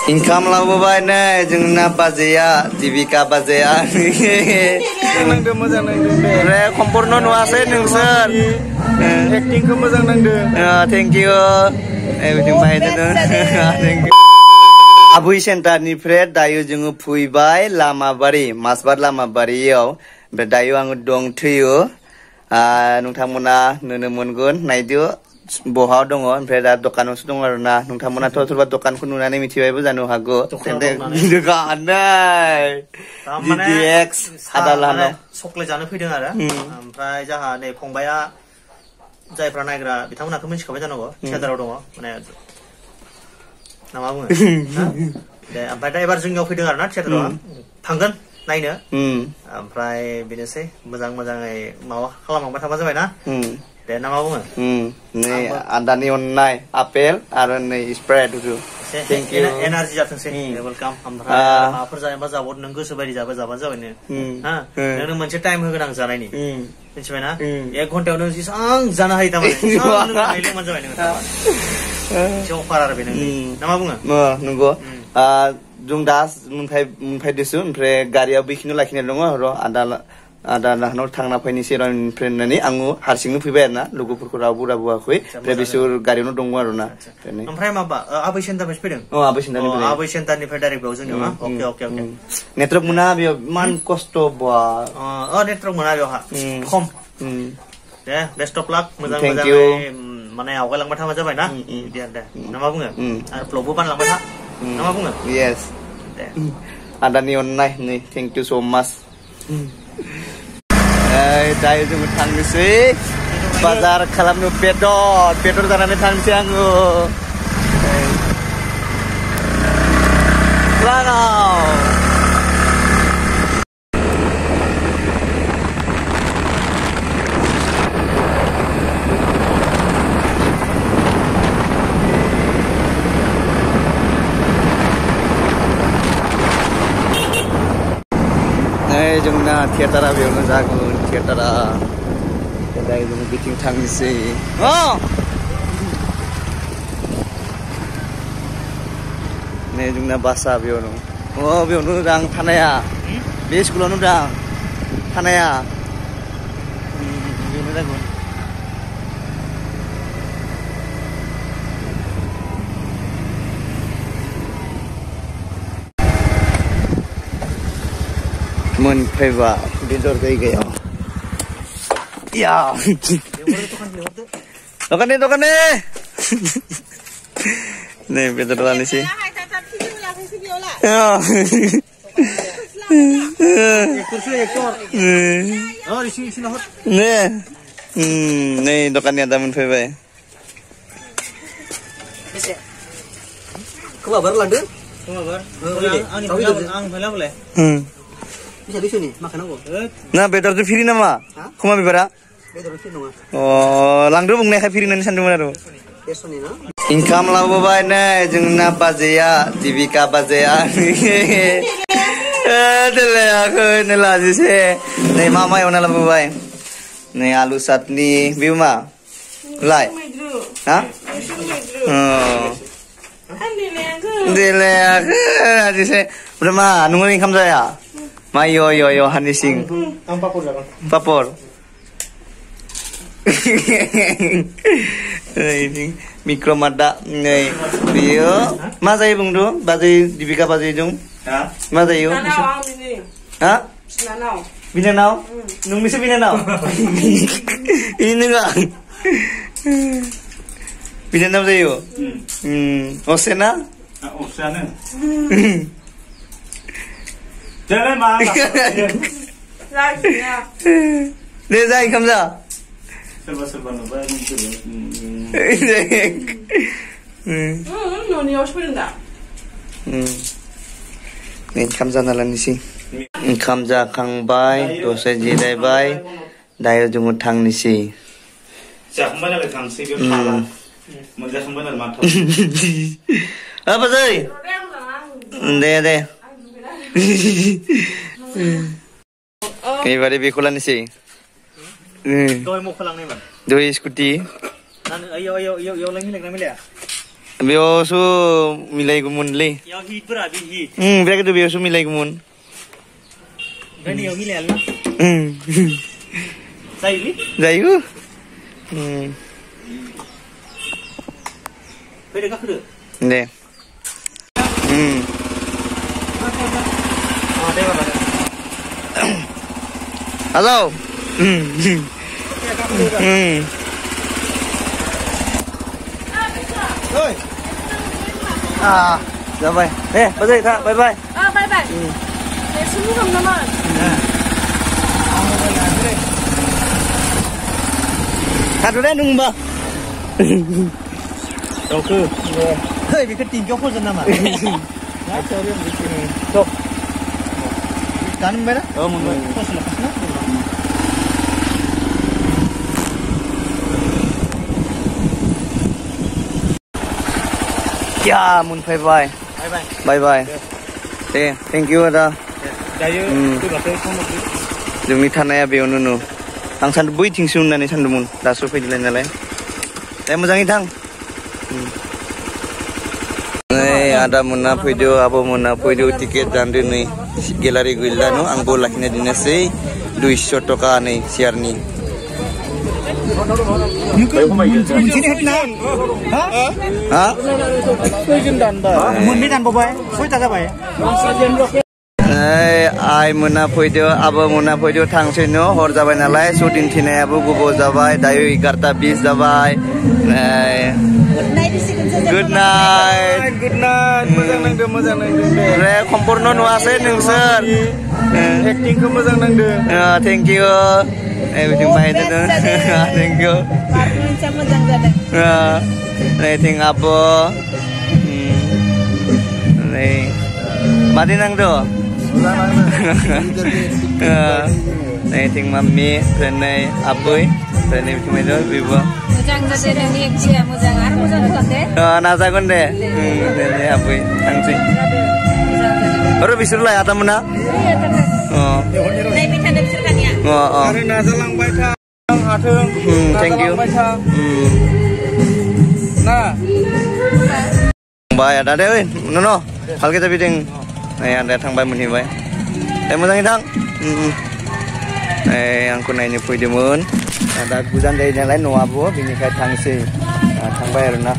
Income labobai ne jengna bazaya Dibika bazaya nangdo मोजां nangdo re kompurno nuase nungsor acting ko मोजां nangdo thank you bijing bahaidono thank you Abui center nifre dayo jongo phuibai lamabari masbar lamabariyaw be dayo ang dong thuyo nungthamona nuno mongon naidio boha dong oमफ्राय दा दखानावसो दं आरो ना नोंथांमोनाथ' सोरबा दखानखौ नुनानै मिथिबायबो जानो हागौ दखान GTX आदालानो सक्लेट जानो फैदों आरो ओमफ्राय जाहा नै फंबाया जायफ्रा नायग्रा बिथांमोनाथ' मिथिखाबाय जानांगौ थियाटाराव दङ माने ना मा बुङो दे ओमफ्राय दा एबार जोंनियाव फैदों आरो ना थियाटाराव थांगोन नायनो ओमफ्राय बेनोसै मोजाङै माबा खालामलांबाय थाबा जाबाय ना दे ना मा बुङो नै आदानि अननाय आपेल आरो नै स्प्राइट होदो थेंक इउ एनार्जि जाथोंसै वेलकाम ओमफ्राय माबाफोर जायोबा जाबाव नों गोसो बायदि जाबानो जाबायनो हा नोंनो मोनसे टाइम होगोन आं जानायनि मिथिबाय ना 1 घन्टायाव नों जेसां जानो हायो तामाने लोंनो जाबाय नों एसे अफार आरो बे नोंनि ना मा बुङो नंगौ जों दा मोनफायदोसो ओमफ्राय गारियाव बेखिनियाव लाखिनाय दङ र' आदा लाहानाव थांना फैनोसै ओमफ्राय होननानै आङो हारसिंनो फैबाय आरो ना लोगोफोरखौ रावबो राबोआखै ओमफ्राय बिसोर गारियावनो दङ आरो ना ओमफ्राय माबा आबै सेन्टारनिफ्राय फैदों आबै सेन्टारनिफ्राय डाइरेक्ट बेयाव जोंनियाव अके नेटवर्क मोना बेयाव इमान खस्थ' बा नेटवर्क मोना बेयावहा खम दे बेस्ट अफ लाक मोजाङै माने आवगायलांबाय थाबा जाबाय ना बिदि आरो दे ना मा बुङो आरो ब्लगबो बानायलांबाय था ना मा बुङो येस दे आदानि अननाय नै थेंक इउ सो माच दायो जोङो थांनोसै बाजार खालामनो बेदर जानानै थांनोसै आङो लागाव जोंना थियेटारा बेयावनो जागोन थियेटारा दायो जोङो बिथिं थांनोसै नै जोंना बासआ बेयावनो बेयावनो दां थानाया बे स्कुलावनो दां थानाया बेयावनो जागोन मोनफैबा बेदर जायगायाव या दखान नै बेदर लानोसै नै दखाननिया दा मोनफैबाय खबर लांदों ना बेदरजों फिरि नामा खुमा बिबारा लांदो बुंनायखाय फिरि होननानै सानदोंमोन आरो इनकाम लाबोबाय नै जोंना बाजैया दिबिका बाजैया देलायाखै नै लाजिसे नै मा एवना लाबोबाय नै आलु चाटनि बेबो मा लाय हा देलायाखै लाजिसे ओमफ्राय मा नोङो इनकाम जाया मा yo हानिसिं आं पापर जागोन पापर मिक्रमादा नै बियो मा जायो बुंदो बाजै दिबिका बाजैजों मा जायो हा बिनानाव नोंनिसो बिनानाव ini नोङा बिनानाव जायो असेना असेना Jangan mah. Dia saya kamza. Serba nubah Noni harus berinda. Nih kamza nalan sih. Kamza kang bay, dosa jidai bay, dayo jumut tang nisi. Siapa mana le kang sih biar kalah. Mungkin siapa mana mata. Apa sih? Deh. Ibarat bikulan sih. Doi mau pulang nih bang. Doi skuti. Ayo lagi lagi namanya. बेयावसो मिलायगौमोनलै याव हिटफोरा बे हिट ओमफ्राय गोदो बेयावसो मिलायगौमोन ओमफ्राय नैयाव मिलायालै जायोलै जायो फैदो गाखोदो दे दे बाबा हेलौ जाबाय दे बाजै था बाय बाय बाय बाय सुनु kam naman Satu deh nung ba. Oke. Hei, bikin tinggal kok sana mah. Ya, cari yang bikin. Sok. Kan mbak? Oh, mbak. Kok selepas nak? Ya, mun bye bye. Bye bye. Bye bye. Deh, thank you ada. Dayo, itu bakal kamu. जोंनि थानाया बेयावनो नु आं सानदों बैथिंसो होननानै सानदोंमोन दासो फैदोलाय नालाय दे मोजाङै थां आदा मोना फैदो आब' मोना फैदो टिकेट दानदो नै गेलारि गैला न आंबो लाखिना दोननोसै 200 टका नै सियारनि हा मोननै दानबावबाय 6टा जाबाय आइ मोना फैदो आब' मोना फैदो थांसै न हर जाबाय नालाय सुदिन थिनायाबो गोबाव जाबाय दायो 11:20 जाबाय गुड नाइट मोजां नांदो ओमफ्राय कम्फर्ट नुवासै नोंसोर एक्टिंखौ मोजां नांदो थेंक इउ बिथिं बाहायदो थेंक इउ मोजां जादों नै थिं आब' नै मादि नांदो नै थिं माम्मी ओमफ्राय नै आबै ओमफ्राय नै बिथिं बायद' बिब' मोजां जादों एक्टिंआ मोजां आरो मोजां जागोन दे नाजागोन दे दे आबै थांसै आरो बिसोरलाय आदामोना नायबाय थादों बिसोर खानिया आरो नाजालांबाय था हाथों थेंक इउ ना बाय आदा दे ओइ न भालके जाबिदों नै आदाया थांबाय मोनहैबाय दे मोजाङै थां आंखौ नायनो फैदोंमोन दा गोजान जायो नालाय न'आबो बेनिखाय थांसै थांबाय आरोना